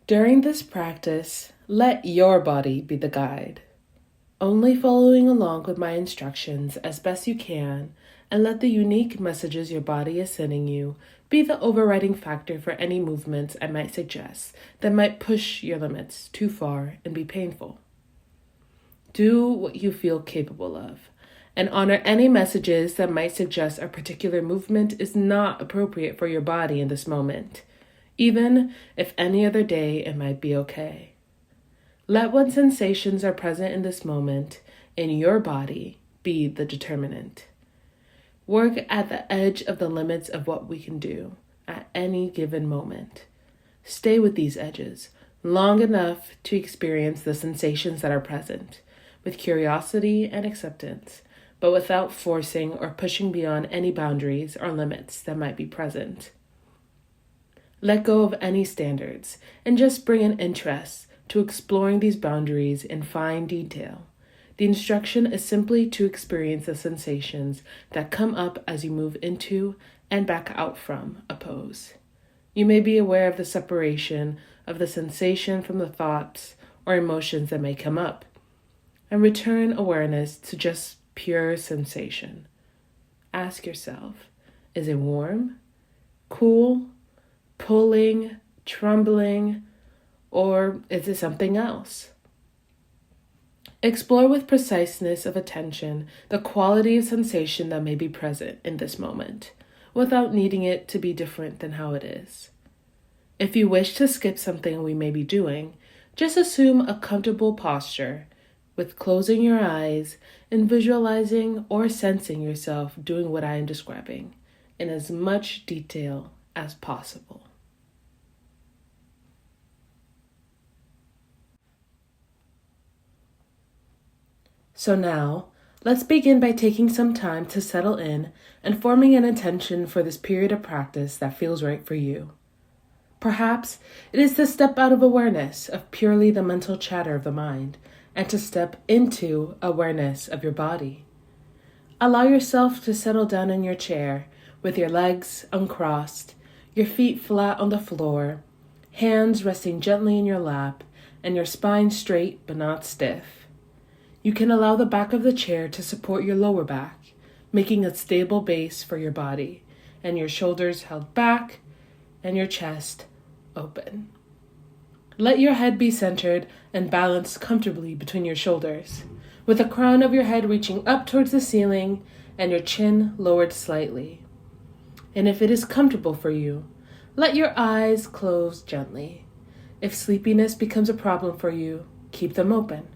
During this practice, let your body be the guide, only following along with my instructions as best you can, and let the unique messages your body is sending you be the overriding factor for any movements I might suggest that might push your limits too far and be painful. Do what you feel capable of, and honor any messages that might suggest a particular movement is not appropriate for your body in this moment, even if any other day it might be okay. Let what sensations are present in this moment in your body be the determinant. Work at the edge of the limits of what we can do at any given moment. Stay with these edges long enough to experience the sensations that are present, with curiosity and acceptance, but without forcing or pushing beyond any boundaries or limits that might be present. Let go of any standards and just bring an interest to exploring these boundaries in fine detail. The instruction is simply to experience the sensations that come up as you move into and back out from a pose. You may be aware of the separation of the sensation from the thoughts or emotions that may come up, and return awareness to just pure sensation. Ask yourself, is it warm, cool, pulling, trembling, or is it something else? Explore with preciseness of attention the quality of sensation that may be present in this moment, without needing it to be different than how it is. If you wish to skip something we may be doing, just assume a comfortable posture, with closing your eyes and visualizing or sensing yourself doing what I am describing in as much detail as possible. So now, let's begin by taking some time to settle in and forming an intention for this period of practice that feels right for you. Perhaps it is to step out of awareness of purely the mental chatter of the mind and to step into awareness of your body. Allow yourself to settle down in your chair with your legs uncrossed, your feet flat on the floor, hands resting gently in your lap, and your spine straight but not stiff. You can allow the back of the chair to support your lower back, making a stable base for your body, and your shoulders held back and your chest open. Let your head be centered and balanced comfortably between your shoulders, with the crown of your head reaching up towards the ceiling and your chin lowered slightly. And if it is comfortable for you, let your eyes close gently. If sleepiness becomes a problem for you, keep them open.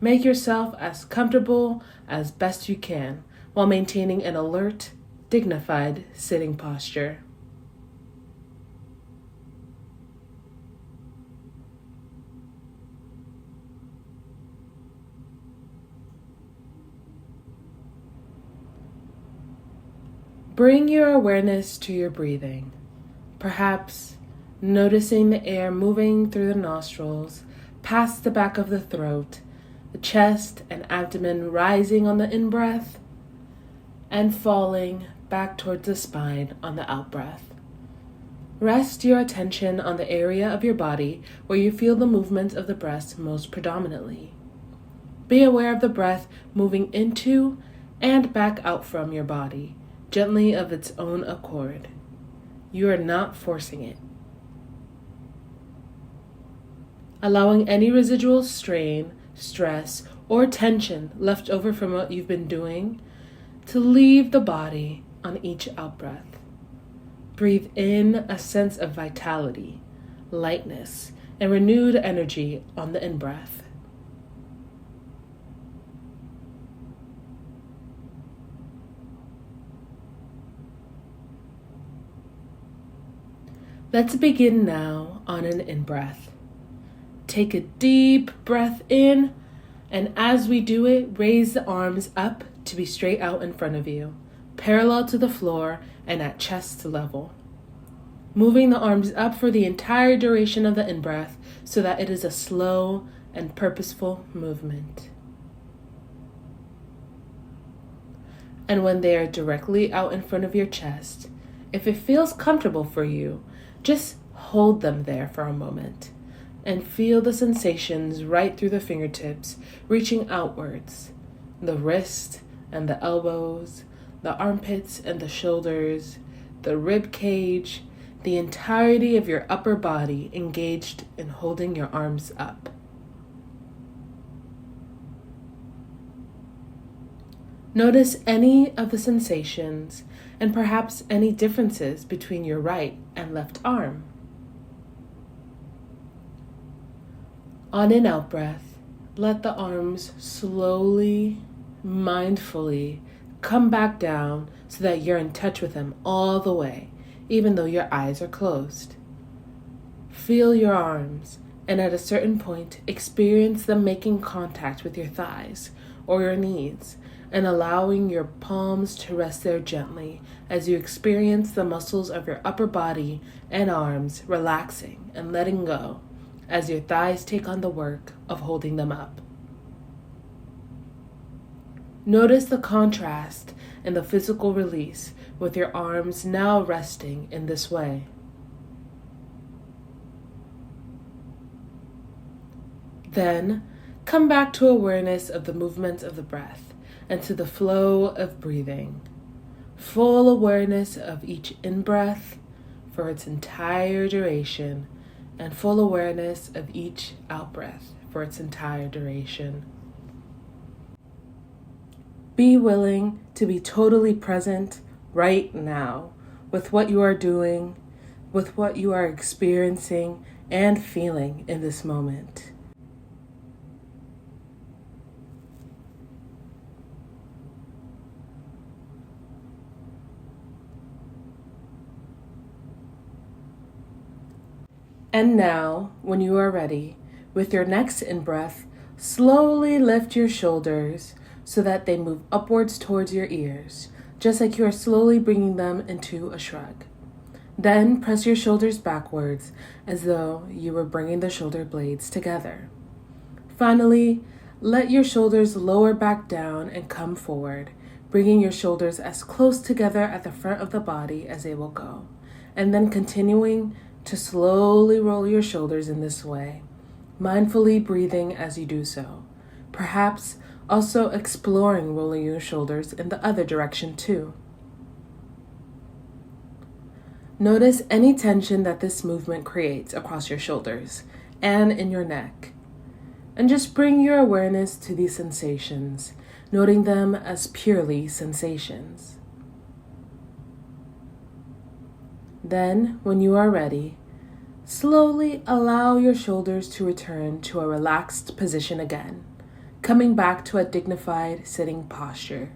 Make yourself as comfortable as best you can while maintaining an alert, dignified sitting posture. Bring your awareness to your breathing, perhaps noticing the air moving through the nostrils, past the back of the throat, the chest and abdomen rising on the in-breath, and falling back towards the spine on the out-breath. Rest your attention on the area of your body where you feel the movement of the breath most predominantly. Be aware of the breath moving into and back out from your body, gently of its own accord. You are not forcing it. Allowing any residual strain, stress, or tension left over from what you've been doing to leave the body on each out-breath. Breathe in a sense of vitality, lightness, and renewed energy on the in-breath. Let's begin now on an in-breath. Take a deep breath in, and as we do it, raise the arms up to be straight out in front of you, parallel to the floor and at chest level. Moving the arms up for the entire duration of the in-breath so that it is a slow and purposeful movement. And when they are directly out in front of your chest, if it feels comfortable for you, just hold them there for a moment, and feel the sensations right through the fingertips, reaching outwards, the wrist and the elbows, the armpits and the shoulders, the rib cage, the entirety of your upper body engaged in holding your arms up. Notice any of the sensations and perhaps any differences between your right and left arm. On an out breath, let the arms slowly, mindfully come back down so that you're in touch with them all the way, even though your eyes are closed. Feel your arms, and at a certain point, experience them making contact with your thighs or your knees, and allowing your palms to rest there gently as you experience the muscles of your upper body and arms relaxing and letting go as your thighs take on the work of holding them up. Notice the contrast in the physical release with your arms now resting in this way. Then, come back to awareness of the movement of the breath and to the flow of breathing. Full awareness of each in-breath for its entire duration, and full awareness of each out-breath for its entire duration. Be willing to be totally present right now with what you are doing, with what you are experiencing and feeling in this moment. And now, when you are ready, with your next in-breath, slowly lift your shoulders so that they move upwards towards your ears, just like you are slowly bringing them into a shrug. Then press your shoulders backwards as though you were bringing the shoulder blades together. Finally, let your shoulders lower back down and come forward, bringing your shoulders as close together at the front of the body as they will go, and then continuing to slowly roll your shoulders in this way, mindfully breathing as you do so. Perhaps also exploring rolling your shoulders in the other direction too. Notice any tension that this movement creates across your shoulders and in your neck. And just bring your awareness to these sensations, noting them as purely sensations. Then, when you are ready, slowly allow your shoulders to return to a relaxed position again, coming back to a dignified sitting posture.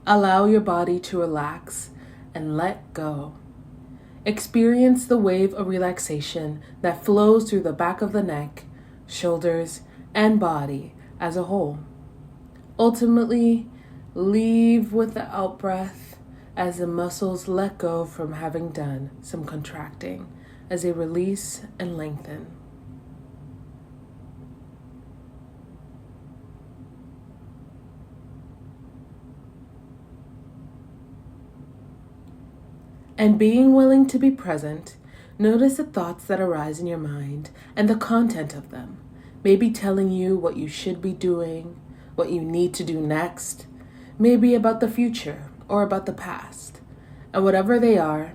Allow your body to relax and let go. Experience the wave of relaxation that flows through the back of the neck, shoulders, and body as a whole. Ultimately, leave with the out-breath as the muscles let go from having done some contracting as they release and lengthen. And being willing to be present, notice the thoughts that arise in your mind and the content of them, maybe telling you what you should be doing, what you need to do next, maybe about the future or about the past. And whatever they are,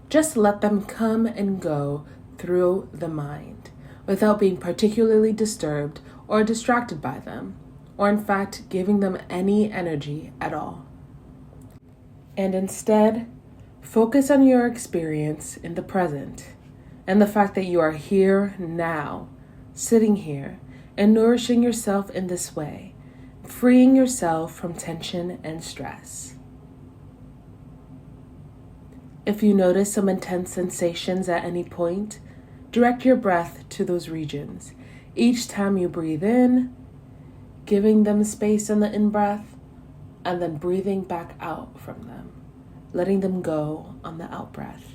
just let them come and go through the mind without being particularly disturbed or distracted by them, or in fact giving them any energy at all. And instead, focus on your experience in the present and the fact that you are here now, sitting here, and nourishing yourself in this way, freeing yourself from tension and stress. If you notice some intense sensations at any point, direct your breath to those regions. Each time you breathe in, giving them space on the in-breath, and then breathing back out from them, letting them go on the out-breath.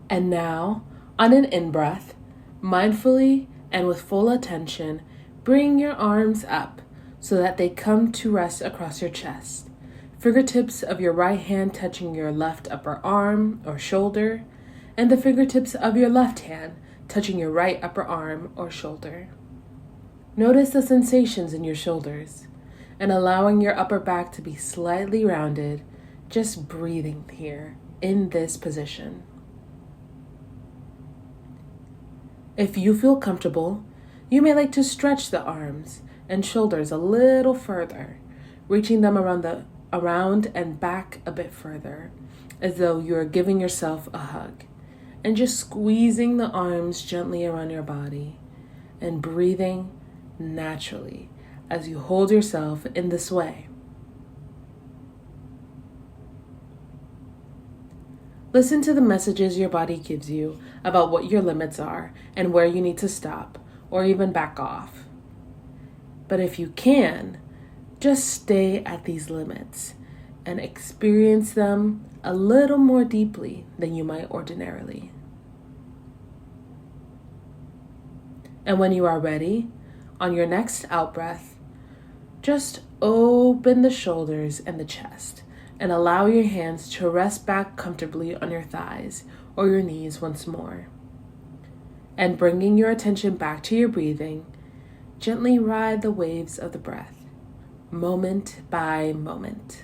And now, on an in-breath, mindfully and with full attention, bring your arms up so that they come to rest across your chest. fingertips of your right hand touching your left upper arm or shoulder, and the fingertips of your left hand touching your right upper arm or shoulder. Notice the sensations in your shoulders and allowing your upper back to be slightly rounded, just breathing here in this position. If you feel comfortable, you may like to stretch the arms and shoulders a little further, reaching them around and back a bit further, as though you are giving yourself a hug, and just squeezing the arms gently around your body and breathing naturally as you hold yourself in this way. Listen to the messages your body gives you about what your limits are and where you need to stop or even back off. But if you can, just stay at these limits and experience them a little more deeply than you might ordinarily. And when you are ready, on your next out-breath, just open the shoulders and the chest and allow your hands to rest back comfortably on your thighs or your knees once more. And bringing your attention back to your breathing, gently ride the waves of the breath, moment by moment.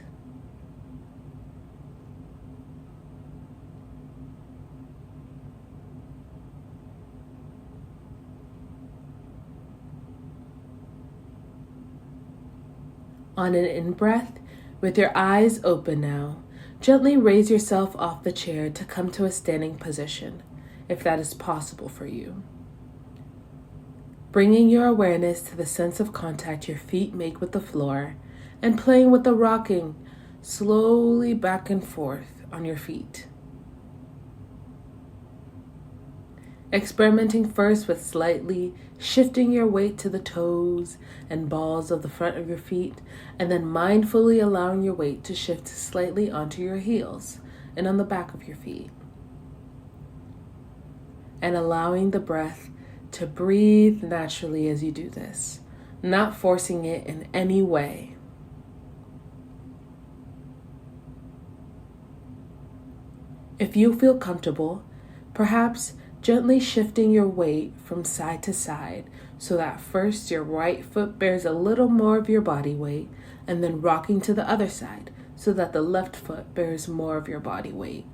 On an in-breath, with your eyes open now, gently raise yourself off the chair to come to a standing position, if that is possible for you. Bringing your awareness to the sense of contact your feet make with the floor and playing with the rocking slowly back and forth on your feet. Experimenting first with slightly shifting your weight to the toes and balls of the front of your feet, and then mindfully allowing your weight to shift slightly onto your heels and on the back of your feet. And allowing the breath to breathe naturally as you do this, not forcing it in any way. If you feel comfortable, perhaps gently shifting your weight from side to side so that first your right foot bears a little more of your body weight, and then rocking to the other side so that the left foot bears more of your body weight.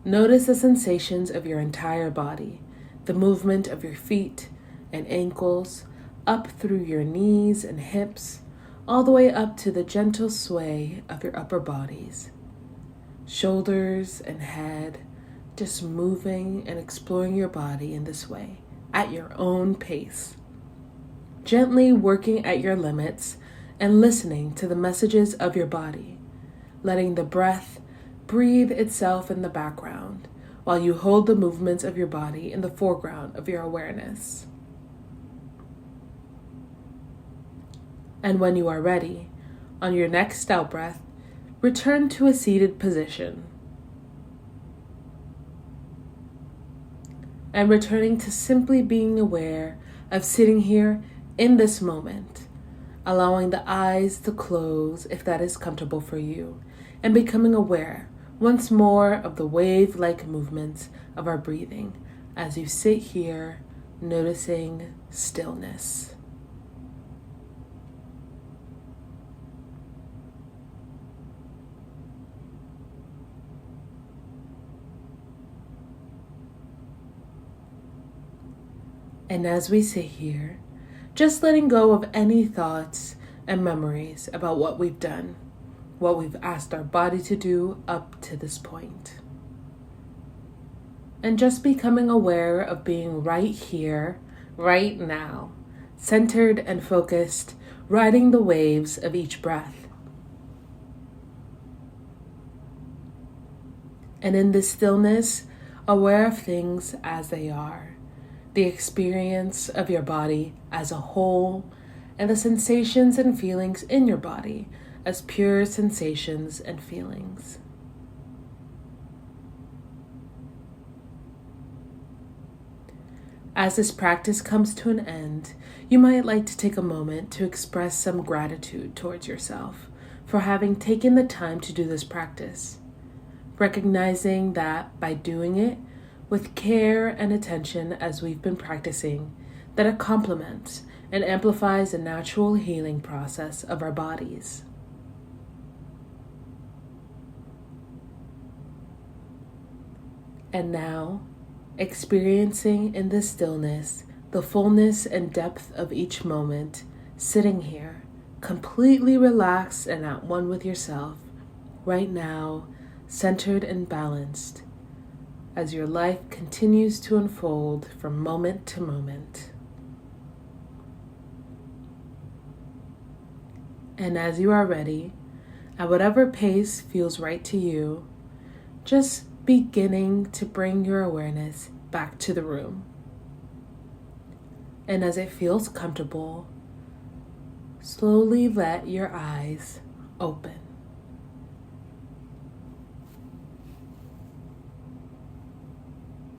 Notice the sensations of your entire body, the movement of your feet and ankles, up through your knees and hips, all the way up to the gentle sway of your upper bodies, shoulders and head, just moving and exploring your body in this way, at your own pace. Gently working at your limits and listening to the messages of your body, letting the breath breathe itself in the background while you hold the movements of your body in the foreground of your awareness. And when you are ready, on your next out breath, return to a seated position. And returning to simply being aware of sitting here in this moment, allowing the eyes to close if that is comfortable for you, and becoming aware once more of the wave-like movements of our breathing as you sit here noticing stillness. And as we sit here, just letting go of any thoughts and memories about what we've done, what we've asked our body to do up to this point. And just becoming aware of being right here, right now, centered and focused, riding the waves of each breath. And in this stillness, aware of things as they are. The experience of your body as a whole, and the sensations and feelings in your body as pure sensations and feelings. As this practice comes to an end, you might like to take a moment to express some gratitude towards yourself for having taken the time to do this practice, recognizing that by doing it with care and attention as we've been practicing, that it complements and amplifies the natural healing process of our bodies. And now, experiencing in this stillness the fullness and depth of each moment, sitting here, completely relaxed and at one with yourself, right now, centered and balanced, as your life continues to unfold from moment to moment. And as you are ready, at whatever pace feels right to you, just beginning to bring your awareness back to the room. And as it feels comfortable, slowly let your eyes open.